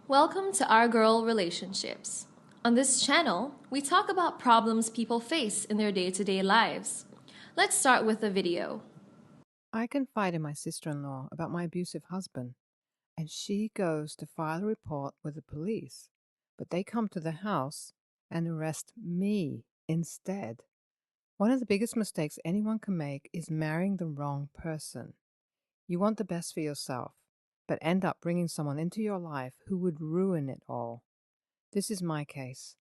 Welcome to Our Girl Relationships. On this channel, we talk about problems people face in their day-to-day lives. Let's start with a video. I confide in my sister-in-law about my abusive husband, and she goes to file a report with the police, but they come to the house and arrest me instead. One of the biggest mistakes anyone can make is marrying the wrong person. You want the best for yourself, but end up bringing someone into your life who would ruin it all. This is my case.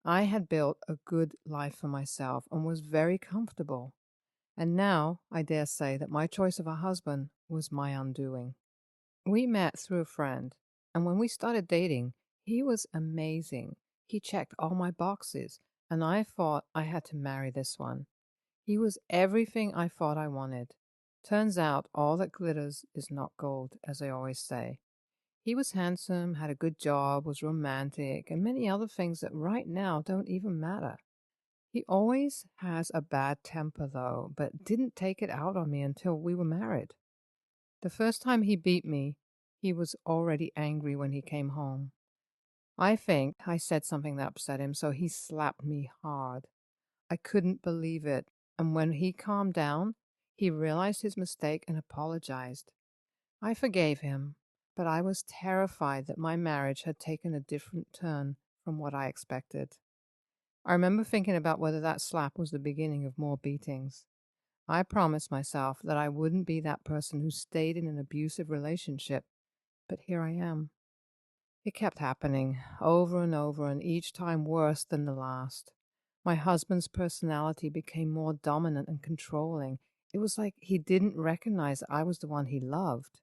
I had built a good life for myself and was very comfortable. And now I dare say that my choice of a husband was my undoing. We met through a friend, and when we started dating, he was amazing. He checked all my boxes, and I thought I had to marry this one. He was everything I thought I wanted. Turns out all that glitters is not gold, as I always say. He was handsome, had a good job, was romantic, and many other things that right now don't even matter. He always has a bad temper, though, but didn't take it out on me until we were married. The first time he beat me, he was already angry when he came home. I think I said something that upset him, so he slapped me hard. I couldn't believe it, and when he calmed down, he realized his mistake and apologized. I forgave him, but I was terrified that my marriage had taken a different turn from what I expected. I remember thinking about whether that slap was the beginning of more beatings. I promised myself that I wouldn't be that person who stayed in an abusive relationship, but here I am. It kept happening over and over, and each time worse than the last. My husband's personality became more dominant and controlling. It was like he didn't recognize I was the one he loved.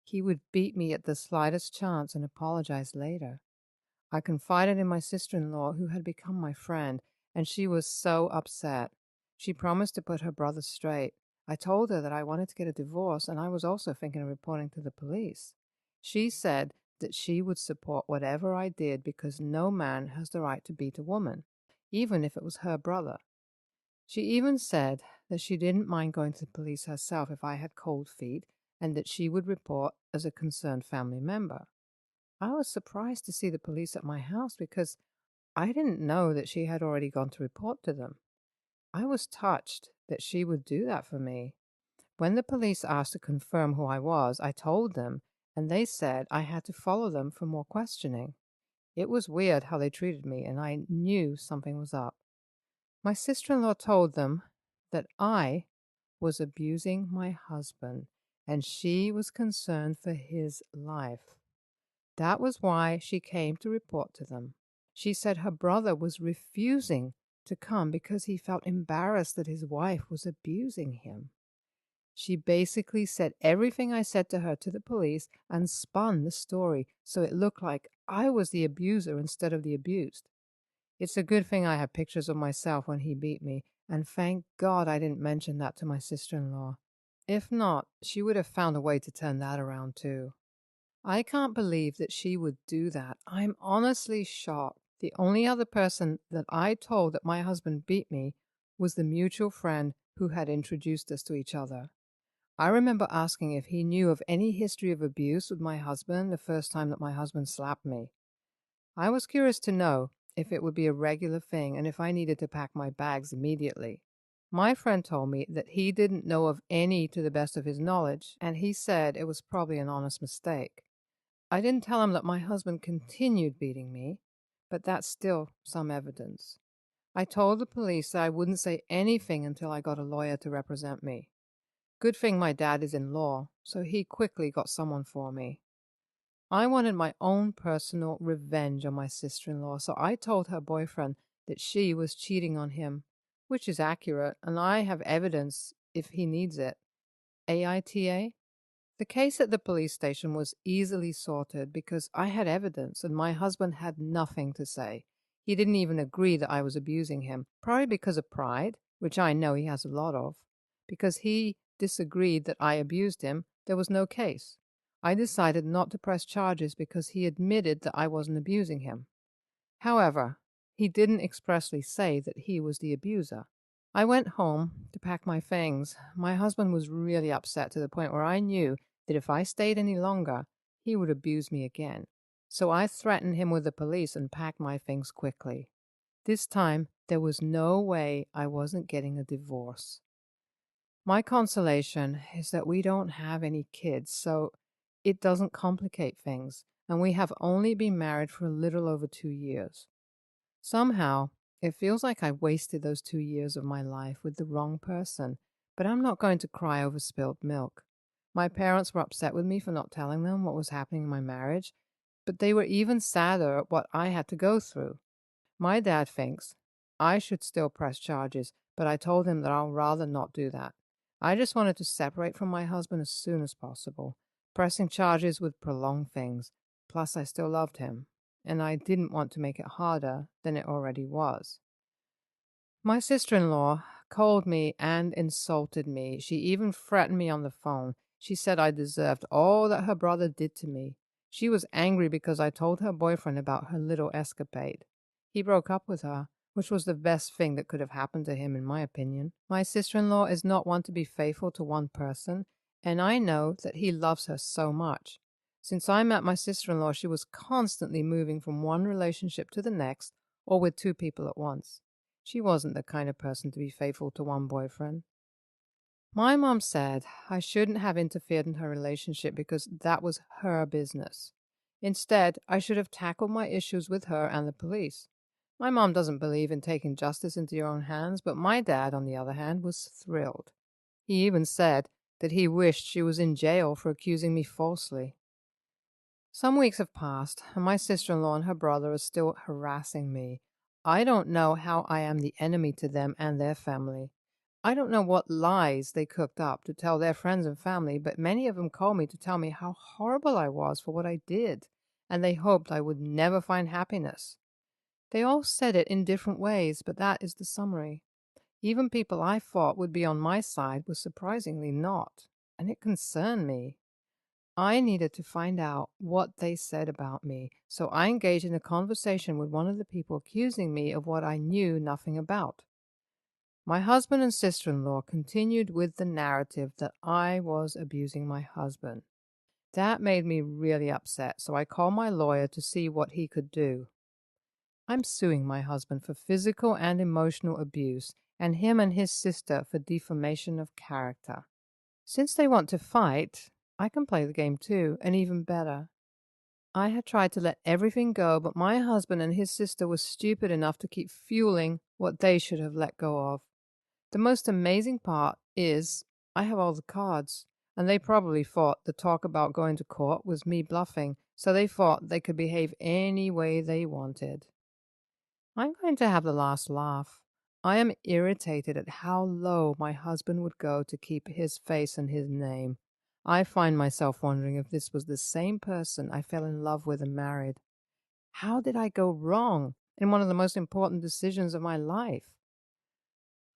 He would beat me at the slightest chance and apologize later. I confided in my sister-in-law, who had become my friend, and she was so upset. She promised to put her brother straight. I told her that I wanted to get a divorce, and I was also thinking of reporting to the police. She said that she would support whatever I did because no man has the right to beat a woman, even if it was her brother. She even said that she didn't mind going to the police herself if I had cold feet, and that she would report as a concerned family member. I was surprised to see the police at my house because I didn't know that she had already gone to report to them. I was touched that she would do that for me. When the police asked to confirm who I was, I told them, and they said I had to follow them for more questioning. It was weird how they treated me, and I knew something was up. My sister-in-law told them that I was abusing my husband, and she was concerned for his life. That was why she came to report to them. She said her brother was refusing to come because he felt embarrassed that his wife was abusing him. She basically said everything I said to her to the police and spun the story so it looked like I was the abuser instead of the abused. It's a good thing I had pictures of myself when he beat me, and thank God I didn't mention that to my sister-in-law. If not, she would have found a way to turn that around too. I can't believe that she would do that. I'm honestly shocked. The only other person that I told that my husband beat me was the mutual friend who had introduced us to each other. I remember asking if he knew of any history of abuse with my husband the first time that my husband slapped me. I was curious to know if it would be a regular thing and if I needed to pack my bags immediately. My friend told me that he didn't know of any to the best of his knowledge, and he said it was probably an honest mistake. I didn't tell him that my husband continued beating me, but that's still some evidence. I told the police that I wouldn't say anything until I got a lawyer to represent me. Good thing my dad is in law, so he quickly got someone for me. I wanted my own personal revenge on my sister-in-law, so I told her boyfriend that she was cheating on him, which is accurate, and I have evidence if he needs it. AITA? The case at the police station was easily sorted because I had evidence and my husband had nothing to say. He didn't even agree that I was abusing him, probably because of pride, which I know he has a lot of. Because he disagreed that I abused him, there was no case. I decided not to press charges because he admitted that I wasn't abusing him. However, he didn't expressly say that he was the abuser. I went home to pack my things. My husband was really upset to the point where I knew that if I stayed any longer, he would abuse me again. So I threatened him with the police and packed my things quickly. This time, there was no way I wasn't getting a divorce. My consolation is that we don't have any kids, so it doesn't complicate things, and we have only been married for a little over 2 years. Somehow, it feels like I wasted those 2 years of my life with the wrong person, but I'm not going to cry over spilled milk. My parents were upset with me for not telling them what was happening in my marriage, but they were even sadder at what I had to go through. My dad thinks I should still press charges, but I told him that I'll rather not do that. I just wanted to separate from my husband as soon as possible. Pressing charges would prolong things. Plus, I still loved him, and I didn't want to make it harder than it already was. My sister-in-law called me and insulted me. She even threatened me on the phone. She said I deserved all that her brother did to me. She was angry because I told her boyfriend about her little escapade. He broke up with her, which was the best thing that could have happened to him, in my opinion. My sister-in-law is not one to be faithful to one person, and I know that he loves her so much. Since I met my sister-in-law, she was constantly moving from one relationship to the next, or with two people at once. She wasn't the kind of person to be faithful to one boyfriend. My mom said I shouldn't have interfered in her relationship because that was her business. Instead, I should have tackled my issues with her and the police. My mom doesn't believe in taking justice into your own hands, but my dad, on the other hand, was thrilled. He even said that he wished she was in jail for accusing me falsely. Some weeks have passed, and my sister-in-law and her brother are still harassing me. I don't know how I am the enemy to them and their family. I don't know what lies they cooked up to tell their friends and family, but many of them called me to tell me how horrible I was for what I did, and they hoped I would never find happiness. They all said it in different ways, but that is the summary. Even people I thought would be on my side were surprisingly not, and it concerned me. I needed to find out what they said about me, so I engaged in a conversation with one of the people accusing me of what I knew nothing about. My husband and sister-in-law continued with the narrative that I was abusing my husband. That made me really upset, so I called my lawyer to see what he could do. I'm suing my husband for physical and emotional abuse, and him and his sister for defamation of character. Since they want to fight, I can play the game too, and even better. I had tried to let everything go, but my husband and his sister were stupid enough to keep fueling what they should have let go of. The most amazing part is I have all the cards, and they probably thought the talk about going to court was me bluffing, so they thought they could behave any way they wanted. I'm going to have the last laugh. I am irritated at how low my husband would go to keep his face and his name. I find myself wondering if this was the same person I fell in love with and married. How did I go wrong in one of the most important decisions of my life?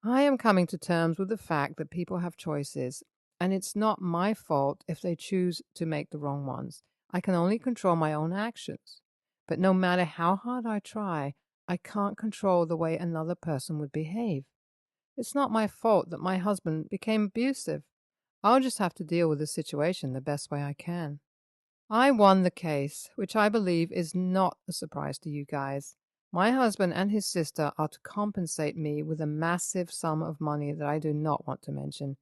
I am coming to terms with the fact that people have choices, and it's not my fault if they choose to make the wrong ones. I can only control my own actions. But no matter how hard I try, I can't control the way another person would behave. It's not my fault that my husband became abusive. I'll just have to deal with the situation the best way I can. I won the case, which I believe is not a surprise to you guys. My husband and his sister are to compensate me with a massive sum of money that I do not want to mention,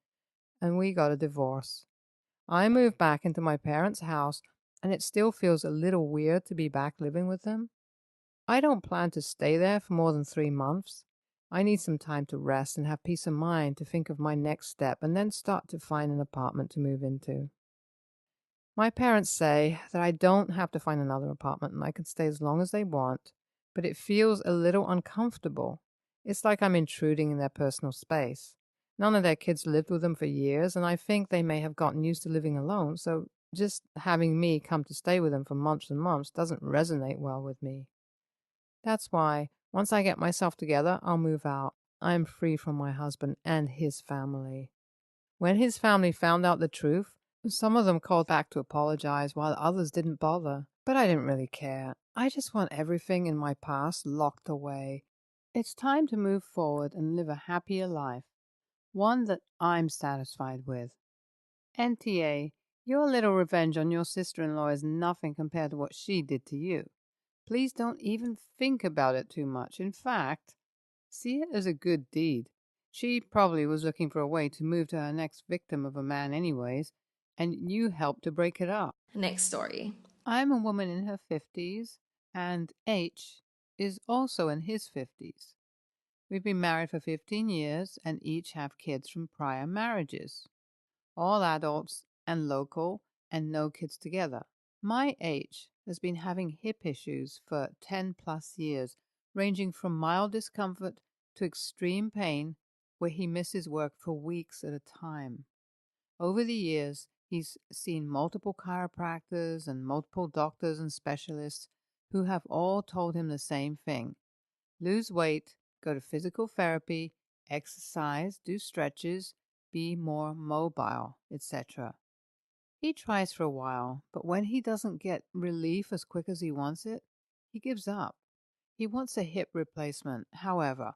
and we got a divorce. I moved back into my parents' house, and it still feels a little weird to be back living with them. I don't plan to stay there for more than 3 months. I need some time to rest and have peace of mind to think of my next step and then start to find an apartment to move into. My parents say that I don't have to find another apartment and I can stay as long as they want, but it feels a little uncomfortable. It's like I'm intruding in their personal space. None of their kids lived with them for years, and I think they may have gotten used to living alone, so just having me come to stay with them for months and months doesn't resonate well with me. That's why, once I get myself together, I'll move out. I am free from my husband and his family. When his family found out the truth, some of them called back to apologize while others didn't bother. But I didn't really care. I just want everything in my past locked away. It's time to move forward and live a happier life, one that I'm satisfied with. NTA, your little revenge on your sister-in-law is nothing compared to what she did to you. Please don't even think about it too much. In fact, see it as a good deed. She probably was looking for a way to move to her next victim of a man anyways, and you helped to break it up. Next story. I'm a woman in her 50s, and H is also in his 50s. We've been married for 15 years and each have kids from prior marriages. All adults and local, and no kids together. My H has been having hip issues for 10 plus years, ranging from mild discomfort to extreme pain, where he misses work for weeks at a time. Over the years, he's seen multiple chiropractors and multiple doctors and specialists who have all told him the same thing: lose weight, go to physical therapy, exercise, do stretches, be more mobile, etc. He tries for a while, but when he doesn't get relief as quick as he wants it, he gives up. He wants a hip replacement. However,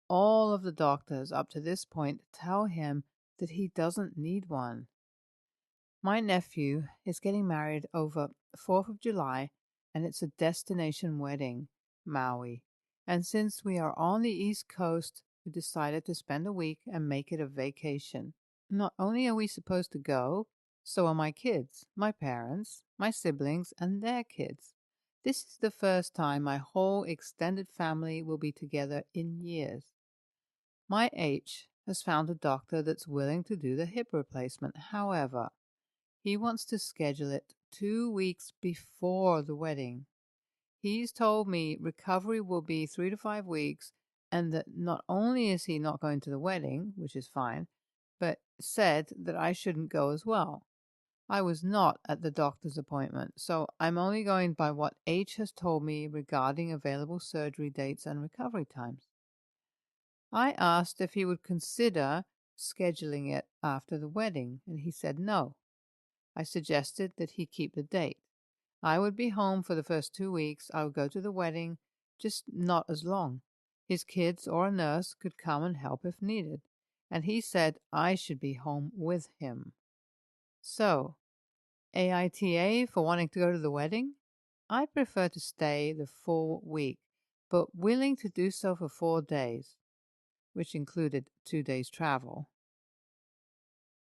all of the doctors up to this point tell him that he doesn't need one. My nephew is getting married over 4th of July, and it's a destination wedding, Maui. And since we are on the East Coast, we decided to spend a week and make it a vacation. Not only are we supposed to go, so are my kids, my parents, my siblings, and their kids. This is the first time my whole extended family will be together in years. My H has found a doctor that's willing to do the hip replacement. However, he wants to schedule it 2 weeks before the wedding. He's told me recovery will be 3 to 5 weeks, and that not only is he not going to the wedding, which is fine, but said that I shouldn't go as well. I was not at the doctor's appointment, so I'm only going by what H has told me regarding available surgery dates and recovery times. I asked if he would consider scheduling it after the wedding, and he said no. I suggested that he keep the date. I would be home for the first 2 weeks. I would go to the wedding, just not as long. His kids or a nurse could come and help if needed, and he said I should be home with him. So, AITA for wanting to go to the wedding? I prefer to stay the full week, but willing to do so for 4 days, which included 2 days travel.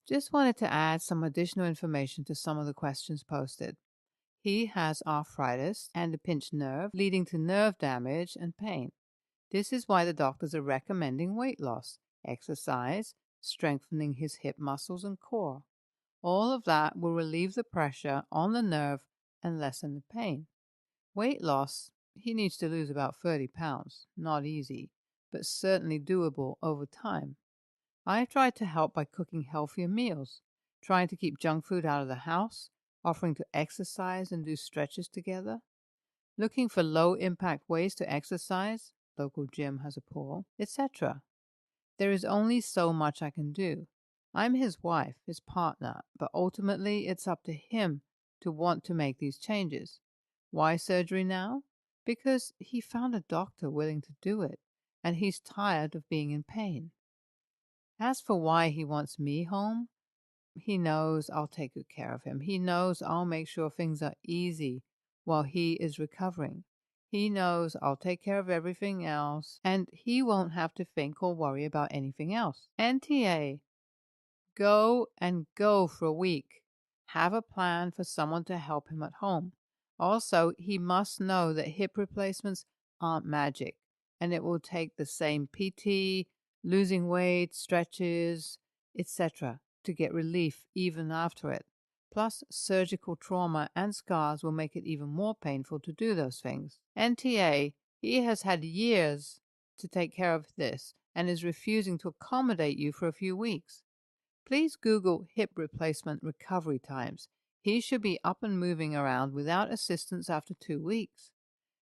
Just wanted to add some additional information to some of the questions posted. He has arthritis and a pinched nerve, leading to nerve damage and pain. This is why the doctors are recommending weight loss, exercise, strengthening his hip muscles and core. All of that will relieve the pressure on the nerve and lessen the pain. Weight loss, he needs to lose about 30 pounds. Not easy, but certainly doable over time. I have tried to help by cooking healthier meals, trying to keep junk food out of the house, offering to exercise and do stretches together, looking for low-impact ways to exercise, local gym has a pool, etc. There is only so much I can do. I'm his wife, his partner, but ultimately it's up to him to want to make these changes. Why surgery now? Because he found a doctor willing to do it, and he's tired of being in pain. As for why he wants me home, he knows I'll take good care of him. He knows I'll make sure things are easy while he is recovering. He knows I'll take care of everything else, and he won't have to think or worry about anything else. NTA, go and go for a week. Have a plan for someone to help him at home. Also, he must know that hip replacements aren't magic, and it will take the same PT, losing weight, stretches, etc., to get relief even after it. Plus, surgical trauma and scars will make it even more painful to do those things. NTA, he has had years to take care of this and is refusing to accommodate you for a few weeks. Please Google hip replacement recovery times. He should be up and moving around without assistance after 2 weeks.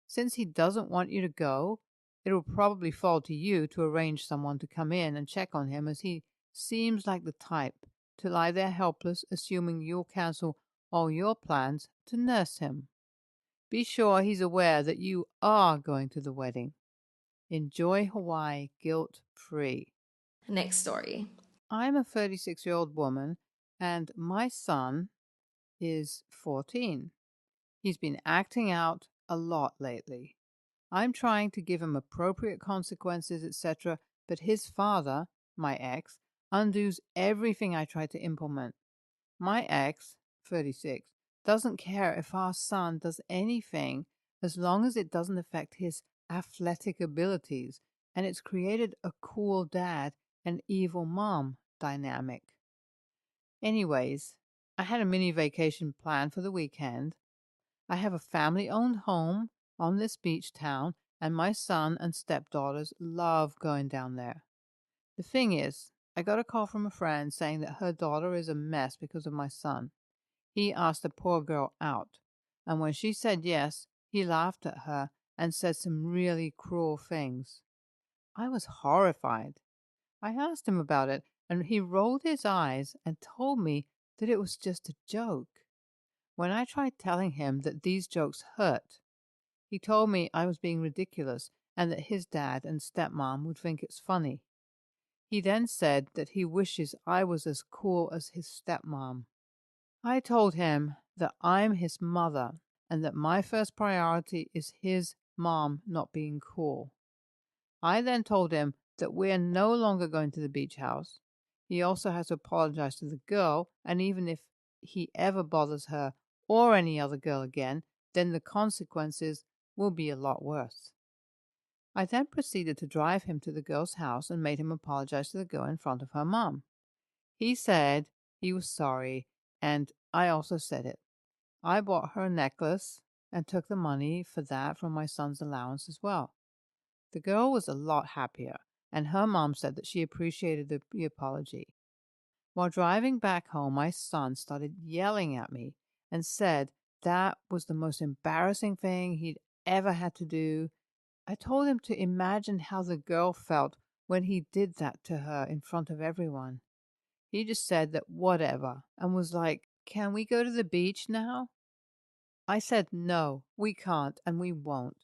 Since he doesn't want you to go, it will probably fall to you to arrange someone to come in and check on him, as he seems like the type to lie there helpless, assuming you'll cancel all your plans to nurse him. Be sure he's aware that you are going to the wedding. Enjoy Hawaii guilt-free. Next story. I'm a 36-year-old woman, and my son is 14. He's been acting out a lot lately. I'm trying to give him appropriate consequences, etc., but his father, my ex, undoes everything I try to implement. My ex, 36, doesn't care if our son does anything as long as it doesn't affect his athletic abilities, and it's created a cool dad and evil mom dynamic. Anyways, I had a mini vacation planned for the weekend. I have a family-owned home on this beach town, and my son and stepdaughters love going down there. The thing is, I got a call from a friend saying that her daughter is a mess because of my son. He asked the poor girl out, and when she said yes, he laughed at her and said some really cruel things. I was horrified. I asked him about it, and he rolled his eyes and told me that it was just a joke. When I tried telling him that these jokes hurt, he told me I was being ridiculous and that his dad and stepmom would think it's funny. He then said that he wishes I was as cool as his stepmom. I told him that I'm his mother and that my first priority is his mom not being cool. I then told him that we're no longer going to the beach house. He also has to apologize to the girl, and even if he ever bothers her or any other girl again, then the consequences will be a lot worse. I then proceeded to drive him to the girl's house and made him apologize to the girl in front of her mom. He said he was sorry, and I also said it. I bought her a necklace and took the money for that from my son's allowance as well. The girl was a lot happier, and her mom said that she appreciated the apology. While driving back home, my son started yelling at me and said that was the most embarrassing thing he'd ever had to do. I told him to imagine how the girl felt when he did that to her in front of everyone. He just said that whatever and was like, "Can we go to the beach now?" I said, "No, we can't and we won't."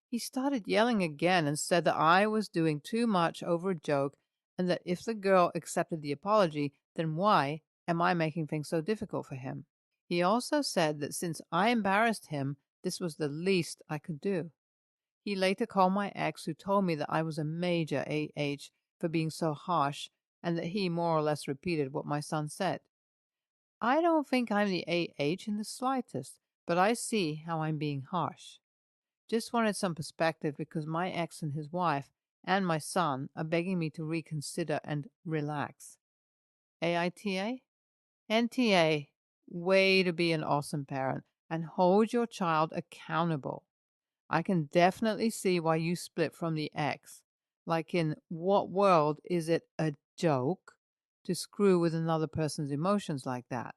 He started yelling again and said that I was doing too much over a joke and that if the girl accepted the apology, then why am I making things so difficult for him? He also said that since I embarrassed him, this was the least I could do. He later called my ex, who told me that I was a major AH for being so harsh and that he more or less repeated what my son said. I don't think I'm the AH in the slightest, but I see how I'm being harsh. Just wanted some perspective because my ex and his wife and my son are begging me to reconsider and relax. AITA? NTA, way to be an awesome parent and hold your child accountable. I can definitely see why you split from the ex. Like, in what world is it a joke to screw with another person's emotions like that?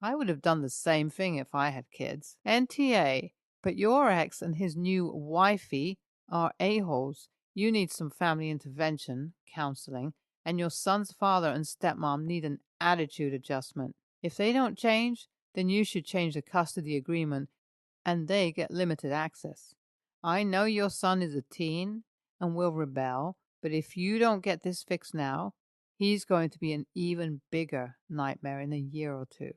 I would have done the same thing if I had kids. NTA, but your ex and his new wifey are a-holes. You need some family intervention, counseling, and your son's father and stepmom need an attitude adjustment. If they don't change, then you should change the custody agreement and they get limited access. I know your son is a teen and will rebel, but if you don't get this fixed now, he's going to be an even bigger nightmare in a year or two.